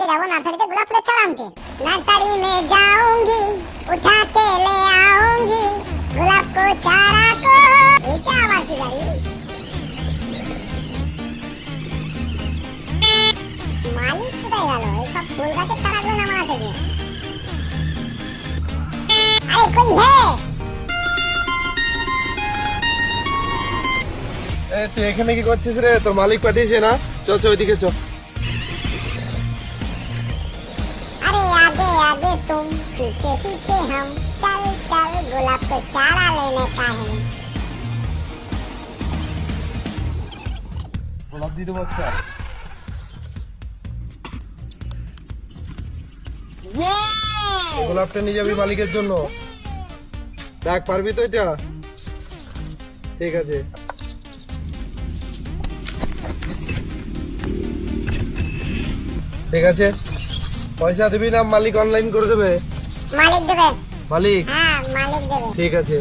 যাবো নার্সারিতে গোলাপ ফুলের চারা আনতে। নার্সারি মে যাऊंगी उठा के ले आऊंगी গোলাপ কো চারা কো। এটা আবার কি গাড়ি? মালিক কোথায় গেল? এইসব ফুল গাছের চারাগুলো নামানো থেকে। আরে কই হে? তুই এখানে কি করছিস রে? তোর মালিক পাঠিয়েছে না? চল চল ওইদিকে চল। अरे आगे आगे तुम पीछे पीछे हम चल चल गुलाब को चारा लेने का है। গোলাপ দিয়ে দেবো একটা। গোলাপটা নিয়ে যাবি মালিকের জন্য। ডাক পারবি তো এটা? ঠিক আছে। ঠিক আছে, পয়সা দিবি না মালিক অনলাইন করে দেবে? मालिक देवे। মালিক? हाँ मालिक देवे। ঠিক আছে।